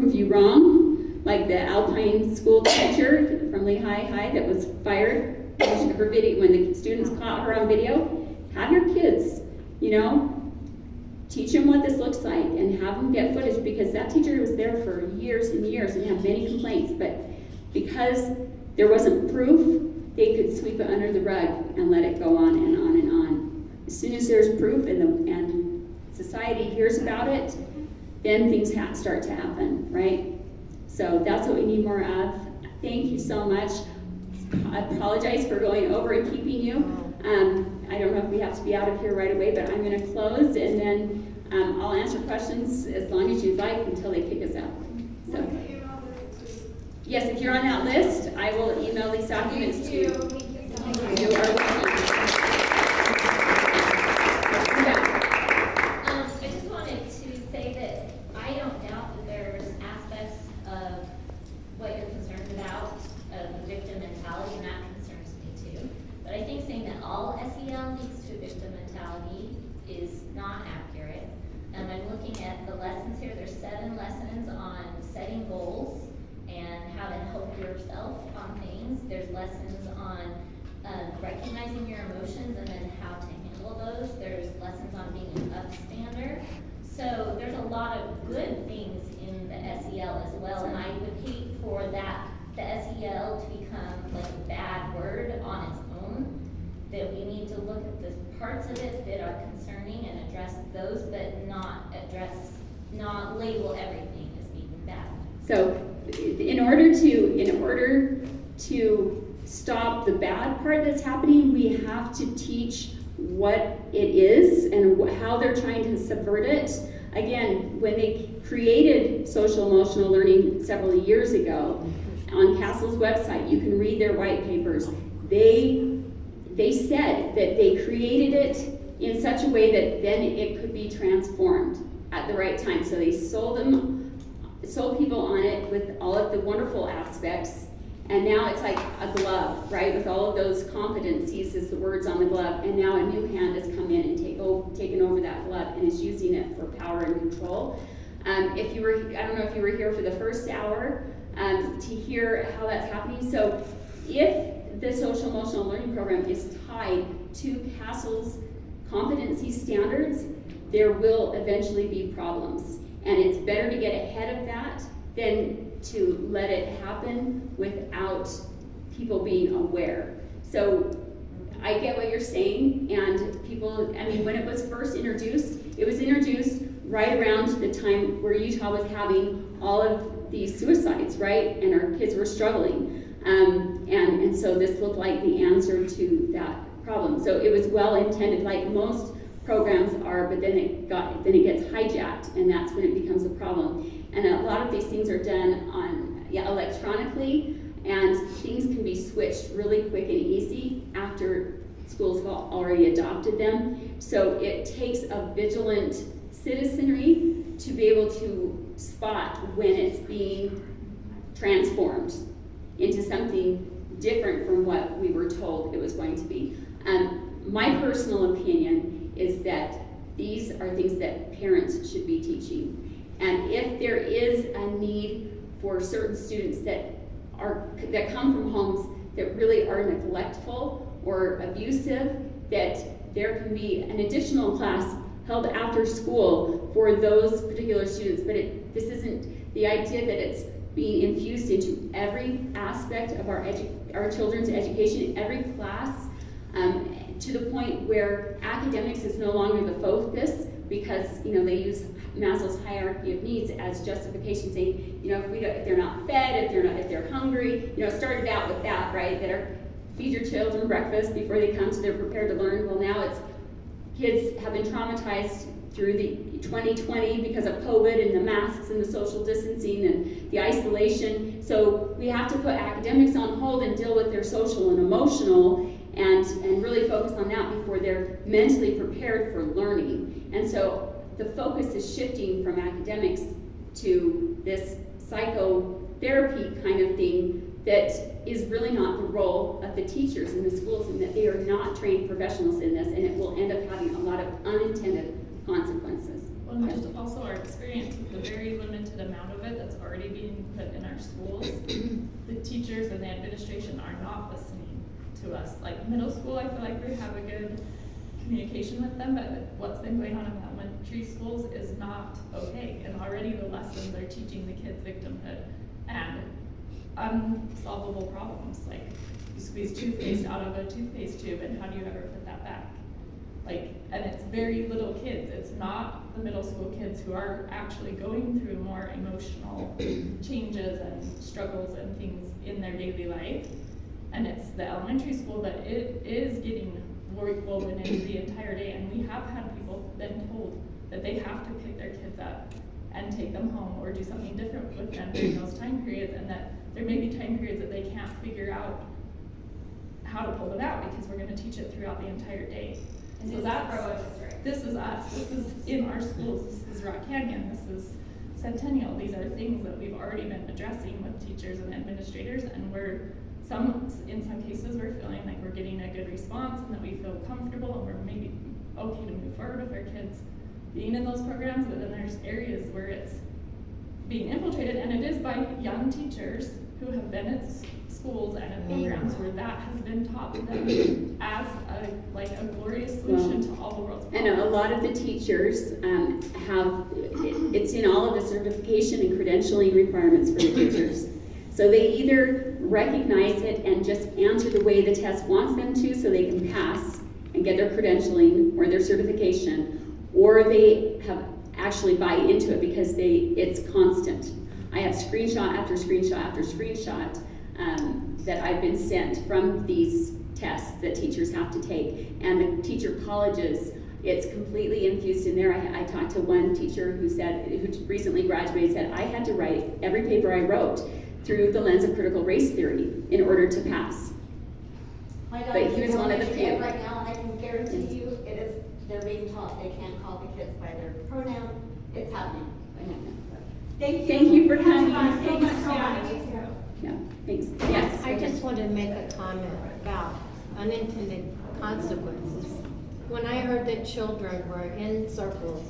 prove you wrong, like the Alpine school teacher from Lehigh High that was fired. Her video, when the students caught her on video, have your kids, teach them what this looks like and have them get footage, because that teacher was there for years and years and had many complaints, but because there wasn't proof, they could sweep it under the rug and let it go on and on and on. As soon as there's proof and society hears about it, then things start to happen, right? So that's what we need more of. Thank you so much. I apologize for going over and keeping you. I don't know if we have to be out of here right away, but I'm going to close, and then I'll answer questions as long as you'd like until they kick us out. So, yes, if you're on that list, I will email these documents to you. You are welcome. I just wanted to say that I don't doubt that there's aspects of what you're concerned about, of the victim mentality, and that concerns me too. But I think saying that all SEL leads to a victim mentality is not accurate. I'm looking at the lessons here. There's 7 lessons on setting goals and how to help yourself on things. There's lessons on recognizing your emotions and then how to handle those. There's lessons on being an upstander. So there's a lot of good things in the SEL as well, and I would hate for that, the SEL to become like a bad word on its own, that we need to look at the parts of it that are concerning and address those, but not label everything as being bad. So in order to stop the bad part that's happening, we have to teach what it is and how they're trying to subvert it. Again, when they created social emotional learning several years ago, on Castle's website, you can read their white papers. They said that they created it in such a way that then it could be transformed at the right time. So they sold people on it with all of the wonderful aspects, and now it's like a glove, right? With all of those competencies as the words on the glove, and now a new hand has come in and taken over that glove and is using it for power and control. I don't know if you were here for the first hour to hear how that's happening. So if the social emotional learning program is tied to Castle's competency standards, there will eventually be problems. And it's better to get ahead of that than to let it happen without people being aware. So I get what you're saying, and people, when it was first introduced, it was introduced right around the time where Utah was having all of these suicides, right? And our kids were struggling. And so this looked like the answer to that problem. So it was well intended, like most programs are, but then it gets hijacked, and that's when it becomes a problem. And a lot of these things are done electronically, and things can be switched really quick and easy after schools have already adopted them. So it takes a vigilant citizenry to be able to spot when it's being transformed into something different from what we were told it was going to be. My personal opinion is that these are things that parents should be teaching. And if there is a need for certain students that come from homes that really are neglectful or abusive, that there can be an additional class held after school for those particular students. But this isn't the idea that it's being infused into every aspect of our children's education, every class, to the point where academics is no longer the focus, because they use Maslow's hierarchy of needs as justification, saying if they're not fed, if they're hungry, started out with that, right? Feed your children breakfast before they come, so they're prepared to learn. Well, now it's kids have been traumatized through the 2020 because of COVID and the masks and the social distancing and the isolation. So we have to put academics on hold and deal with their social and emotional and really focus on that before they're mentally prepared for learning. And so the focus is shifting from academics to this psychotherapy kind of thing that is really not the role of the teachers in the schools, and that they are not trained professionals in this, and it will end up having a lot of unintended consequences. Well, and just also our experience with the very limited amount of it that's already our schools, the teachers and the administration are not listening to us. Like middle school, I feel like we have a good communication with them, but what's been going on in elementary schools is not okay. And already the lessons are teaching the kids victimhood and unsolvable problems. Like you squeeze toothpaste out of a toothpaste tube, and how do you ever put that back? Like, and it's very little kids. It's not the middle school kids who are actually going through more emotional changes and struggles and things in their daily life. And it's the elementary school that it is getting woven in the entire day. And we have had people been told that they have to pick their kids up and take them home or do something different with them during those time periods, and that there may be time periods that they can't figure out how to pull them out because we're going to teach it throughout the entire day. And So this that's, is Provo district. this is us, this is in our schools, this is Rock Canyon, this is Centennial. These are things that we've already been addressing with teachers and administrators, and in some cases we're feeling like we're getting a good response and that we feel comfortable and we're maybe okay to move forward with our kids being in those programs, but then there's areas where it's being infiltrated, and it is by young teachers who have been at schools and in programs where that has been taught to them as a glorious solution to all the world's problems. And a lot of the teachers it's in all of the certification and credentialing requirements for the teachers. So they either recognize it and just answer the way the test wants them to so they can pass and get their credentialing or their certification, or they have actually buy into it because it's constant. I have screenshot after screenshot after screenshot that I've been sent from these tests that teachers have to take. And the teacher colleges, it's completely infused in there. I talked to one teacher who recently graduated, said, I had to write every paper I wrote through the lens of critical race theory in order to pass. My But daughter's he was in one of the elementary few. ed right now, and I can guarantee you, they're being taught they can't call the kids by their pronoun. It's happening. Thank you for coming. Thank you so much. Yeah, thanks. Yes. I just want to make a comment about unintended consequences. When I heard that children were in circles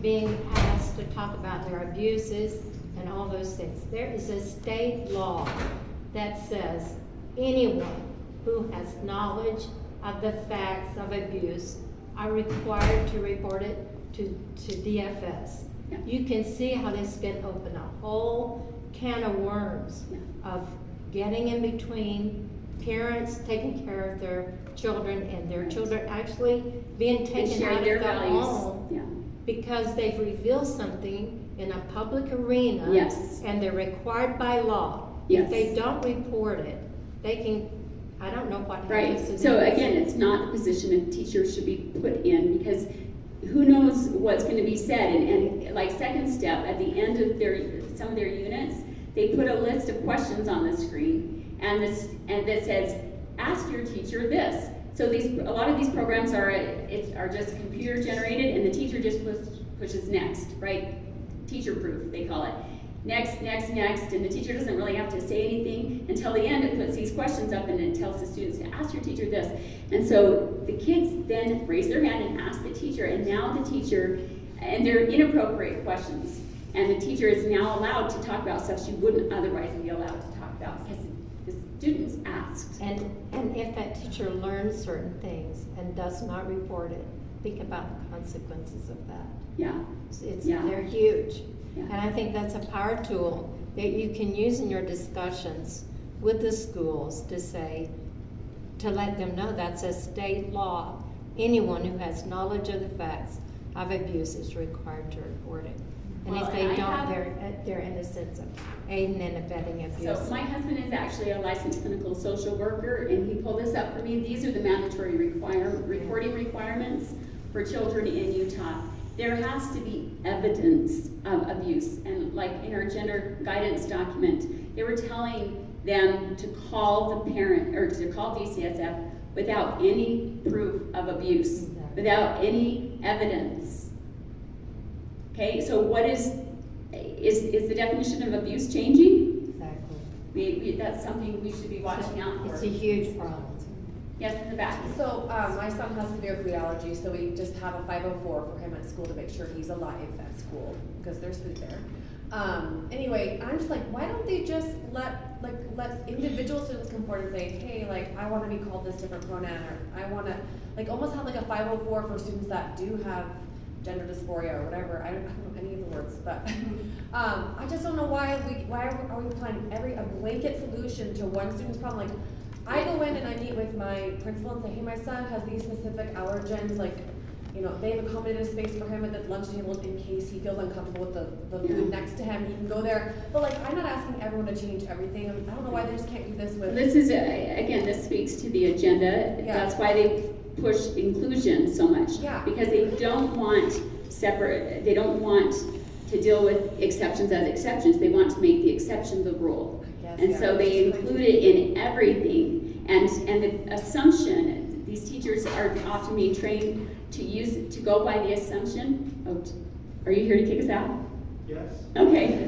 being asked to talk about their abuses and all those things, there is a state law that says anyone who has knowledge of the facts of abuse are required to report it to DFS. Yeah. You can see how this can open a whole can of worms of getting in between parents taking care of their children and their children actually being taken out of their their values. home Yeah. because they've revealed something in a public arena. Yes. And they're required by law. Yes. If they don't report it, they can, I don't know what Right. happens to So them. again, it's not the position a teacher should be put in, because who knows what's going to be said. And like second step, at the end of some of their units, they put a list of questions on the screen, and that says, ask your teacher this. So a lot of these programs are just computer generated, and the teacher just pushes next, right? Teacher proof, they call it. Next, next, next, and the teacher doesn't really have to say anything until the end. It puts these questions up and it tells the students to ask your teacher this. And so the kids then raise their hand and ask the teacher, and now the teacher, and they're inappropriate questions, and the teacher is now allowed to talk about stuff she wouldn't otherwise be allowed to talk about because the students asked. And if that teacher learns certain things and does not report it, think about the consequences of that. Yeah. They're huge. Yeah. And I think that's a power tool that you can use in your discussions with the schools to let them know that's a state law. Anyone who has knowledge of the facts of abuse is required to report it. And Well, if they and I don't, they're in a sense of aiding and abetting abuse. So my husband is actually a licensed clinical social worker, and he pulled this up for me. These are the mandatory reporting requirements for children in Utah. There has to be evidence of abuse, and like in our gender guidance document, they were telling them to call the parent or to call DCSF without any proof of abuse, without any evidence. Okay, so what is the definition of abuse changing? Exactly. That's something we should be watching out for. It's a huge problem. Yes, in the back. So, my son has severe food allergy, so we just have a 504 for him at school to make sure he's alive at school, because there's food there. Anyway, I'm just like, why don't they just let individual students come forward and say, hey, like, I wanna be called this different pronoun, or I wanna, like, almost have like a 504 for students that do have gender dysphoria or whatever. I don't know any of the words, but, I just don't know why are we applying a blanket solution to one student's problem? Like, I go in and I meet with my principal and say, hey, my son has these specific allergens, like, you know, they've accommodated a space for him at the lunch table in case he feels uncomfortable with the food next to him, he can go there. But like, I'm not asking everyone to change everything. I don't know why they just can't do this with. This is, again, this speaks to the agenda. Yeah. That's why they push inclusion so much. Yeah. Because they don't want they don't want to deal with exceptions as exceptions. They want to make the exception the rule. Yes, And yeah, so they which is include it in everything. And the assumption, these teachers are often being trained to go by the assumption. Oh, are you here to kick us out? Yes. Okay.